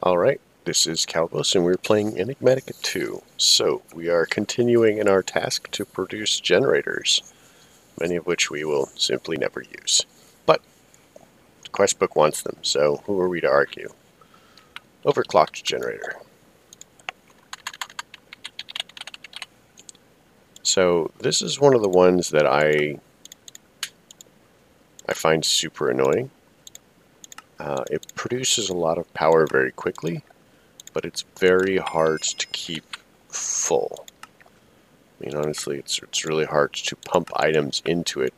Alright, this is Calibos and we're playing Enigmatica 2. So, we are continuing in our task to produce generators, many of which we will simply never use. But, the quest book wants them, so who are we to argue? Overclocked generator. So, this is one of the ones that I find super annoying. It produces a lot of power very quickly, but it's very hard to keep full. I mean, honestly, it's really hard to pump items into it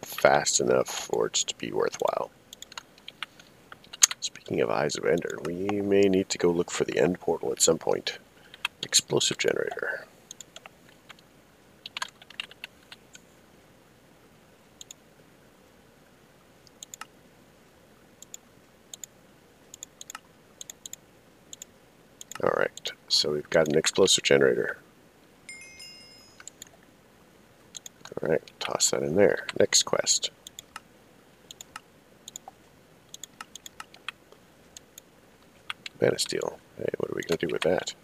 fast enough for it to be worthwhile. Speaking of Eyes of Ender, we may need to go look for the end portal at some point. Explosive generator. Alright, so we've got an explosive generator. Alright, toss that in there. Next quest. Mana steel. Hey, what are we going to do with that?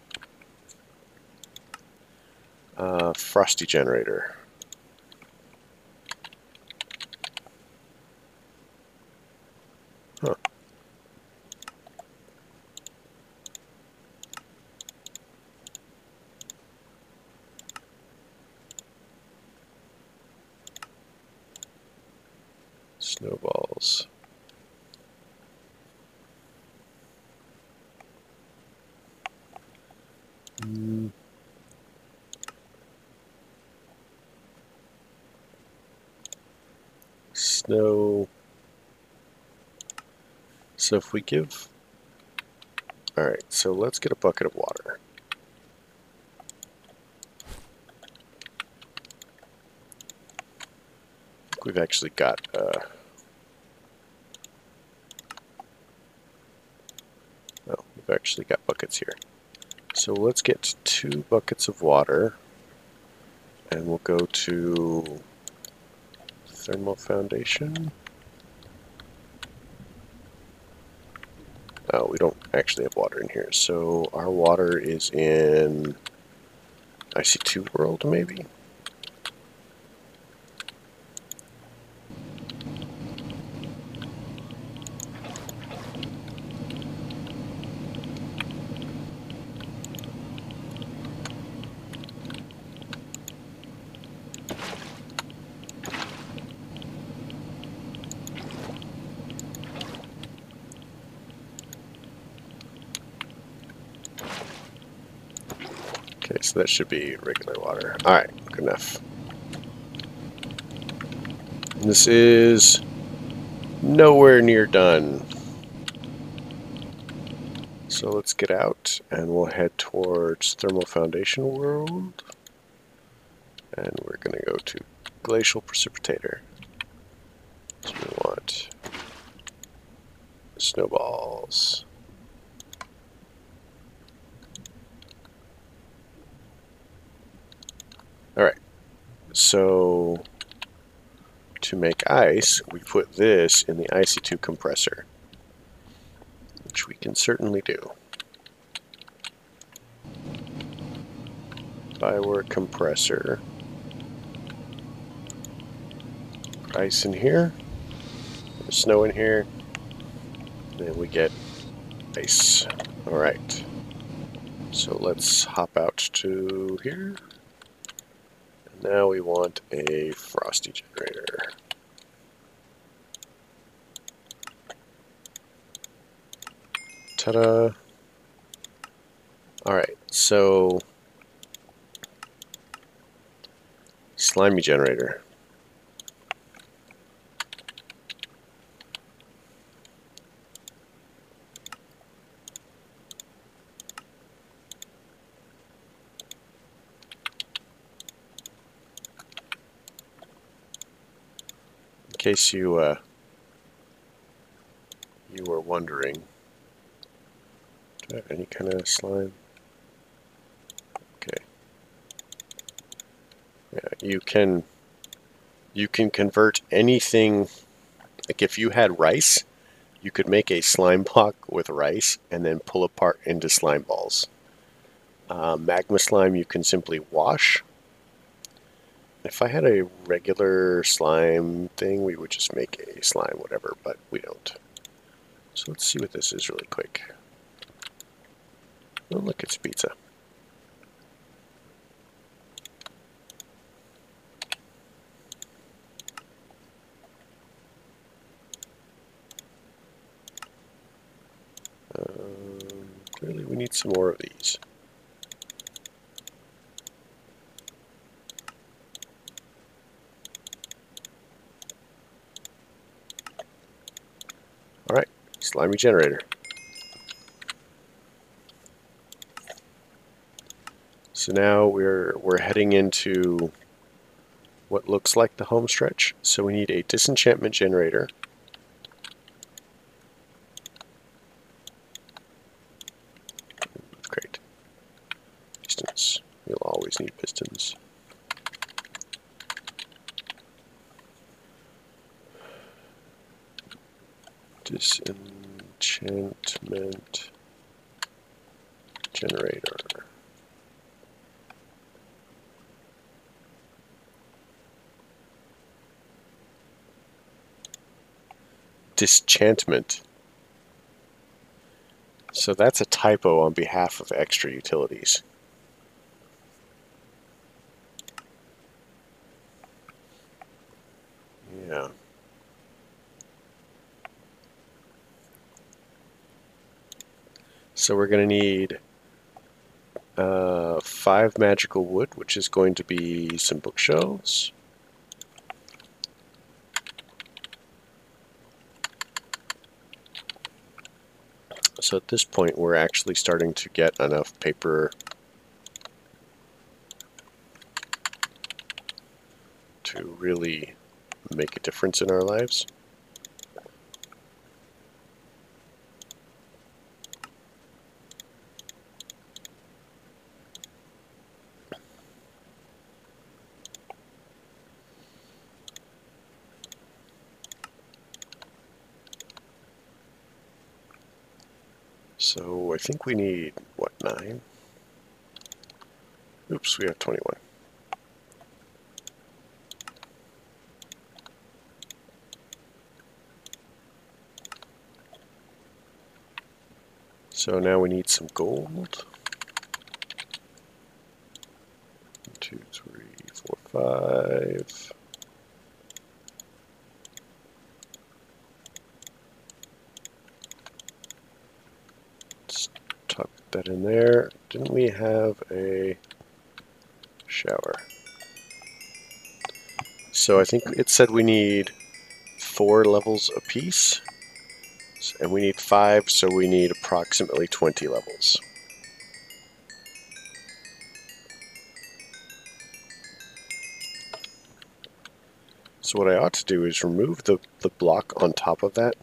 Frosty generator. Huh. Snowballs. Snow. So if we give... Alright, so let's get a bucket of water. We've actually got... we've actually got buckets here. So let's get 2 buckets of water, and we'll go to thermal foundation. Oh, we don't actually have water in here, so our water is in IC2 world, maybe? Okay, so that should be regular water. Alright, good enough. This is nowhere near done. So let's get out and we'll head towards Thermal Foundation World. And we're going to go to Glacial Precipitator. So we want snowballs. Alright, so to make ice, we put this in the IC2 compressor, which we can certainly do. Firework compressor. Ice in here, snow in here, then we get ice. Alright, so let's hop out to here. Now we want a frosty generator. Ta-da! Alright, so slimy generator. In case you were wondering, do I have any kind of slime? Okay. Yeah, you can convert anything. Like if you had rice, you could make a slime block with rice and then pull apart into slime balls. Magma slime you can simply wash. If I had a regular slime thing, we would just make a slime whatever, but we don't. So let's see what this is really quick. Oh, look, it's pizza. Clearly we need some more of these. Alright, slimy generator. So now we're heading into what looks like the home stretch. So we need a disenchantment generator. Great. Pistons. You'll always need pistons. Disenchantment generator. Disenchantment. So that's a typo on behalf of extra utilities. Yeah. So we're going to need 5 magical wood, which is going to be some bookshelves. So at this point we're actually starting to get enough paper to really make a difference in our lives. So I think we need, what, 9? Oops, we have 21. So now we need some gold. 1, 2, 3, 4, 5. Let's tuck that in there. Didn't we have a shower? So I think it said we need 4 levels apiece. And we need 5, so we need approximately 20 levels. So what I ought to do is remove the block on top of that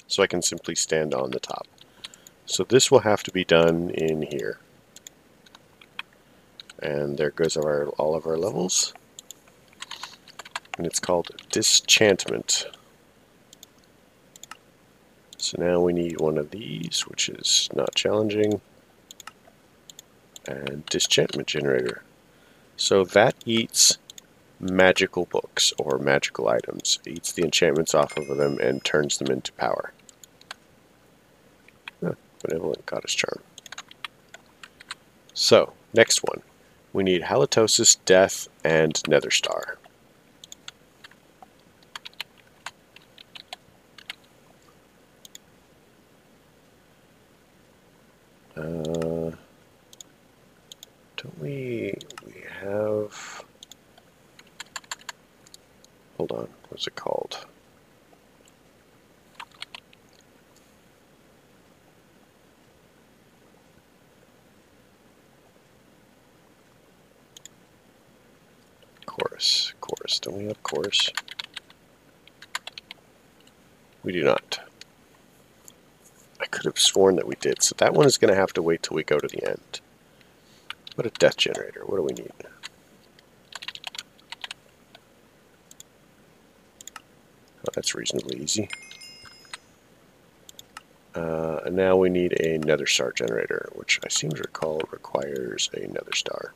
so I can simply stand on the top. So this will have to be done in here. And there goes all of our levels. And it's called Disenchantment. So now we need one of these, which is not challenging. And Disenchantment Generator. So that eats magical books or magical items. It eats the enchantments off of them and turns them into power. Benevolent Goddess Charm. So, next one. We need Halitosis, Death, and Nether Star. Don't we have... Hold on, what's it called? Chorus. Don't we have chorus? We do not. I could have sworn that we did, so that one is going to have to wait till we go to the end. What a death generator. What do we need? Oh, that's reasonably easy. And now we need a nether star generator, which I seem to recall requires a nether star.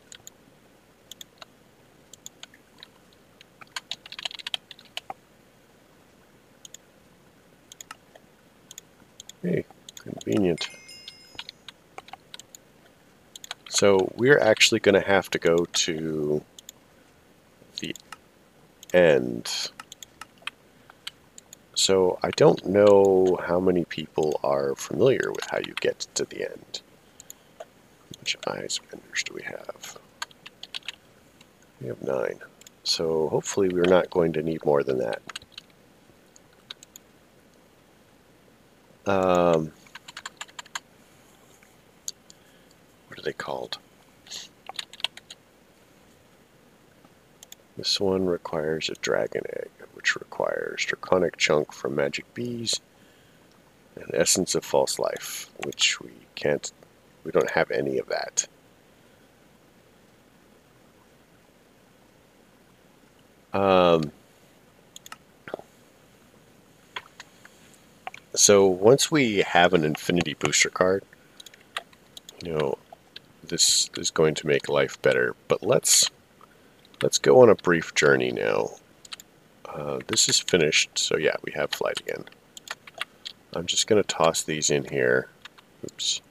Hey, convenient. So we're actually going to have to go to the end. So I don't know how many people are familiar with how you get to the end. Which eyes of enders do we have? We have 9. So hopefully we're not going to need more than that. What are they called? This one requires a dragon egg, which requires draconic chunk from magic bees, and essence of false life, which we don't have any of that. So once we have an infinity booster card, this is going to make life better. But let's go on a brief journey now. This is finished, so yeah, we have flight again. I'm just going to toss these in here. Oops.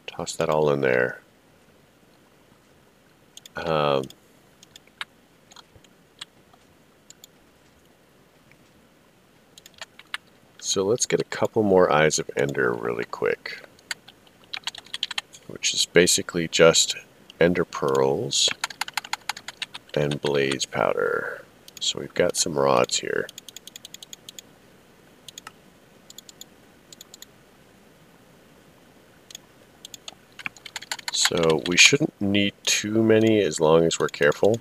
Toss that all in there. So let's get a couple more Eyes of Ender really quick, which is basically just Ender Pearls and Blaze Powder. So we've got some rods here. So we shouldn't need too many as long as we're careful.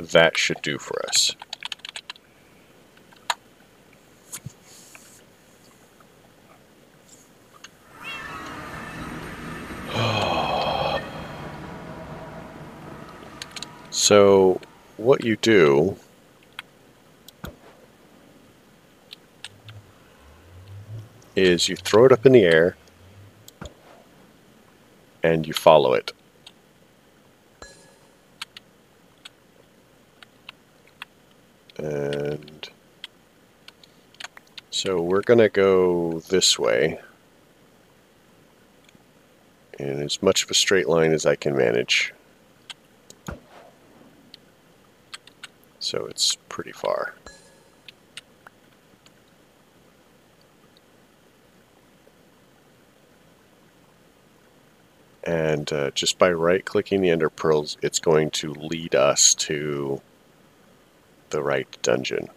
That should do for us. So what you do is you throw it up in the air and you follow it. And so we're going to go this way in as much of a straight line as I can manage. So it's pretty far. And just by right-clicking the Ender Pearls, it's going to lead us to the right dungeon.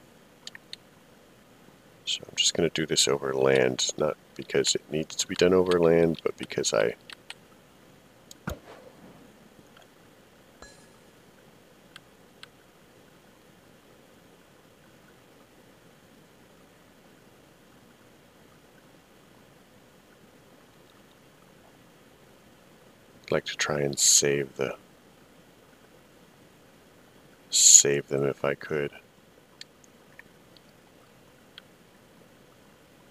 So I'm just going to do this over land, not because it needs to be done over land, but because I like to try and save them if I could.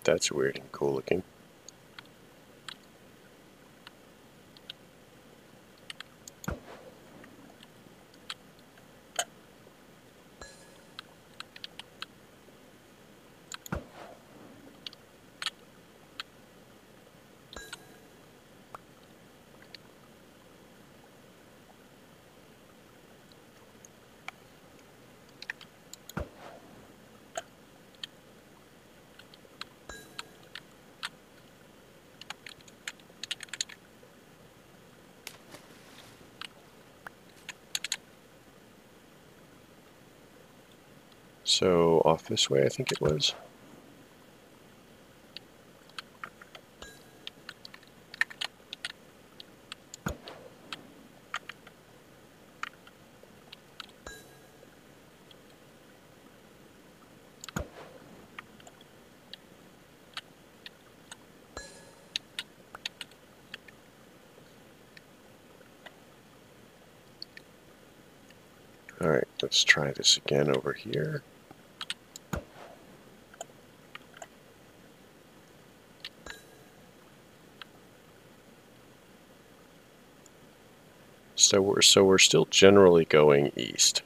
That's weird and cool looking. So off this way, I think it was. All Alright, let's try this again over here. So we're still generally going east.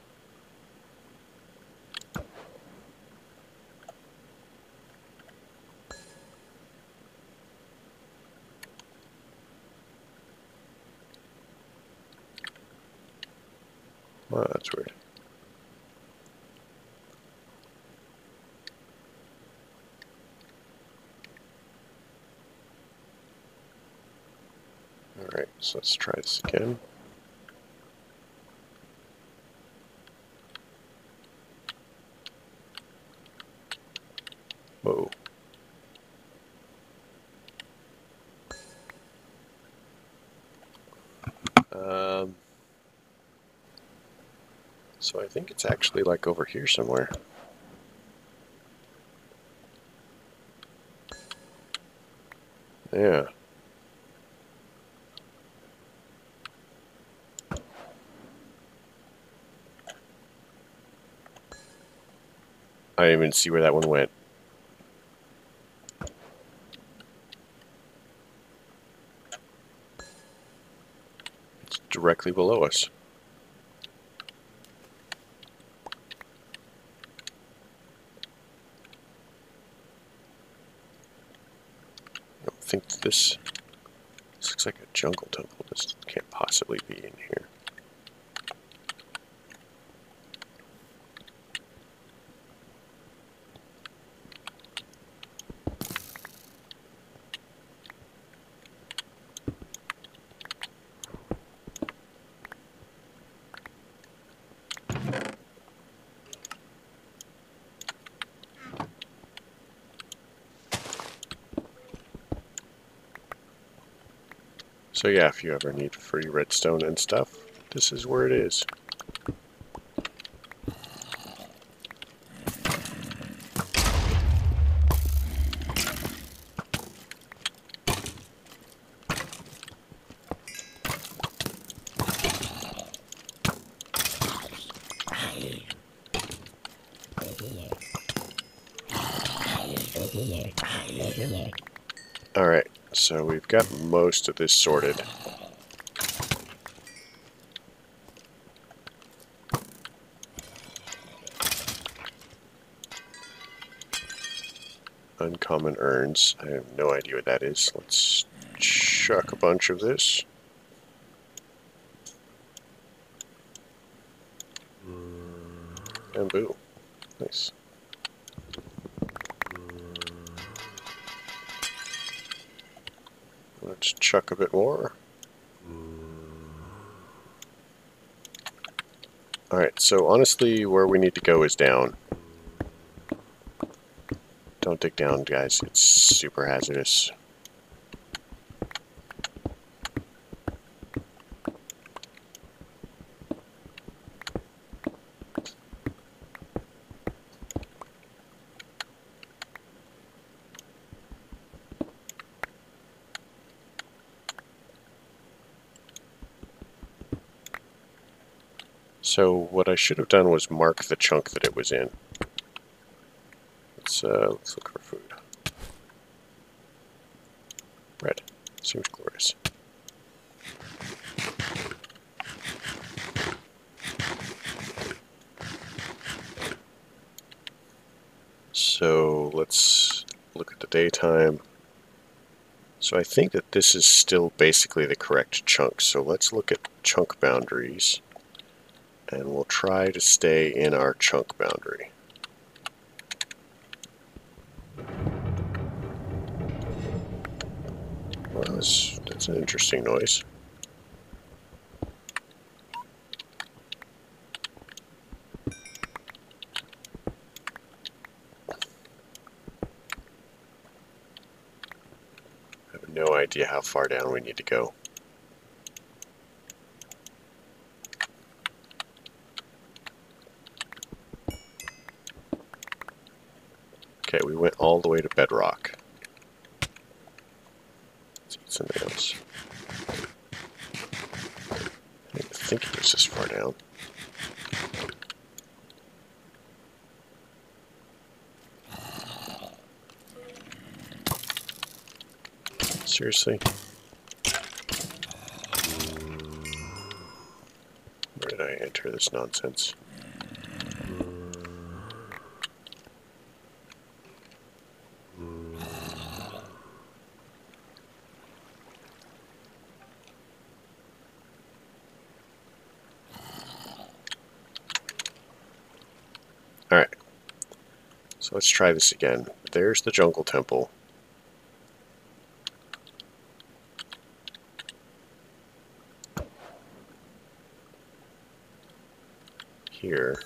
Wow, that's weird. Alright, so let's try this again. Whoa. So I think it's actually like over here somewhere. Yeah. I didn't even see where that one went. It's directly below us. I don't think this looks like a jungle temple. This can't possibly be in here. So yeah, if you ever need free redstone and stuff, this is where it is. Alright, so we've got most of this sorted. Uncommon urns. I have no idea what that is. Let's chuck a bunch of this. Bamboo. Nice. Let's chuck a bit more. Alright, so honestly, where we need to go is down. Don't dig down, guys. It's super hazardous. So what I should have done was mark the chunk that it was in. Let's look for food. Red. Seems glorious. So let's look at the daytime. So I think that this is still basically the correct chunk. So let's look at chunk boundaries. And we'll try to stay in our chunk boundary. Well, that's an interesting noise. I have no idea how far down we need to go. Okay, we went all the way to bedrock. Let's eat something else. I think it was this far down. Seriously? Where did I enter this nonsense? Alright. So let's try this again. There's the jungle temple. Here.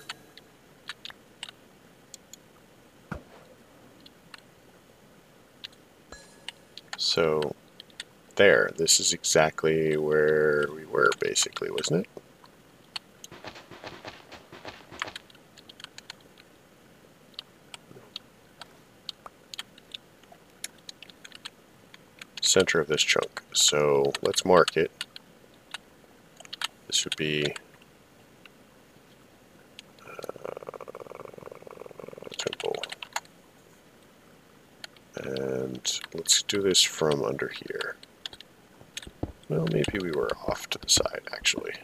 So, there. This is exactly where we were, basically, wasn't it? Center of this chunk. So, let's mark it. This would be temple. And let's do this from under here. Well, maybe we were off to the side, actually.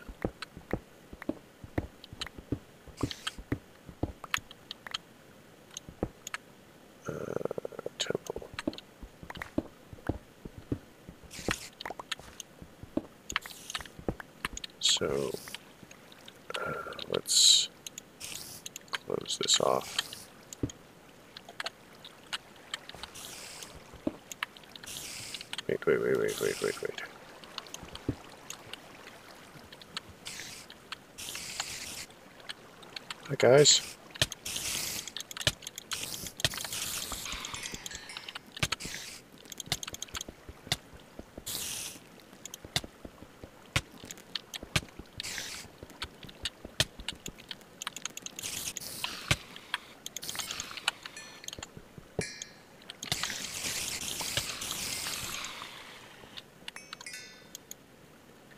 Temple. So, let's close this off. Wait. Hi, guys.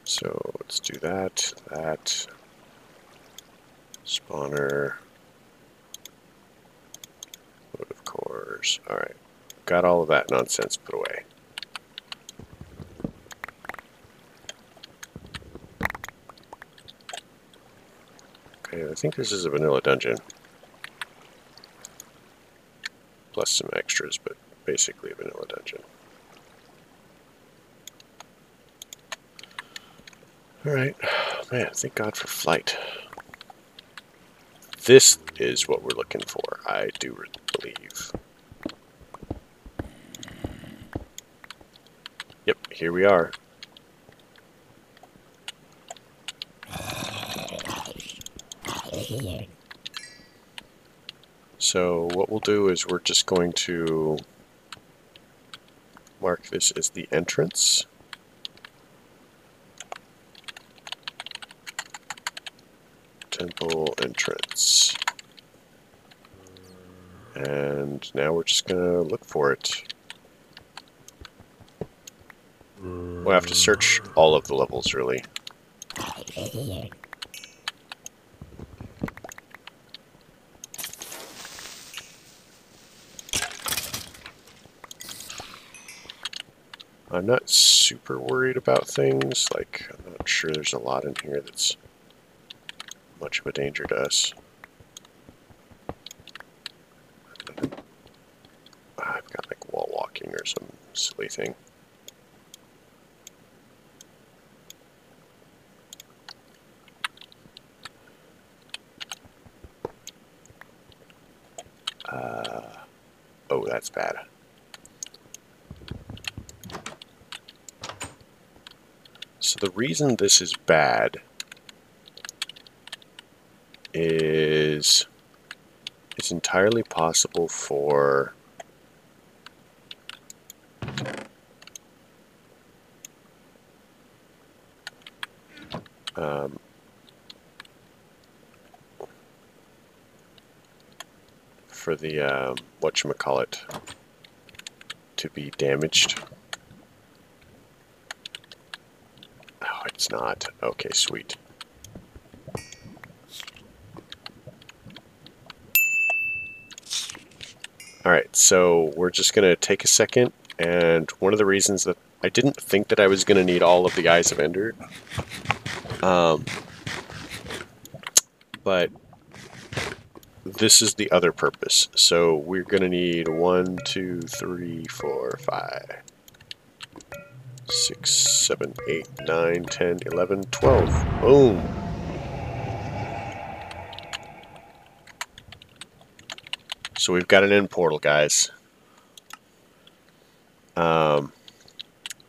So let's do that, spawner, load of cores. Alright, got all of that nonsense put away. Okay, I think this is a vanilla dungeon. Plus some extras, but basically a vanilla dungeon. Alright, man, thank God for flight. This is what we're looking for, I do believe. Yep, here we are. So what we'll do is we're just going to mark this as the entrance. Temple entrance. And now we're just going to look for it. We'll have to search all of the levels, really. I'm not super worried about things. Like, I'm not sure there's a lot in here that's much of a danger to us. I've got like wall walking or some silly thing. Oh, that's bad. So the reason this is bad is it's entirely possible for the whatchamacallit to be damaged. Oh, it's not. Okay, sweet. Alright, so we're just going to take a second, and one of the reasons that I didn't think that I was going to need all of the Eyes of Ender. But this is the other purpose. So we're going to need 1, 2, 3, 4, 5, 6, 7, 8, 9, 10, 11, 12. Boom. So we've got an end portal, guys.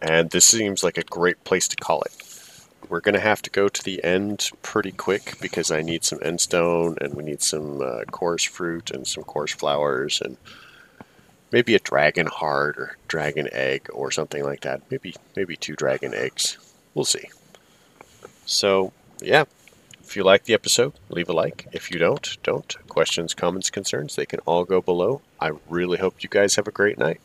And this seems like a great place to call it. We're going to have to go to the end pretty quick because I need some endstone and we need some chorus fruit and some chorus flowers and maybe a dragon heart or dragon egg or something like that. Maybe 2 dragon eggs. We'll see. So, yeah. If you like the episode, leave a like. If you don't. Questions, comments, concerns, they can all go below. I really hope you guys have a great night.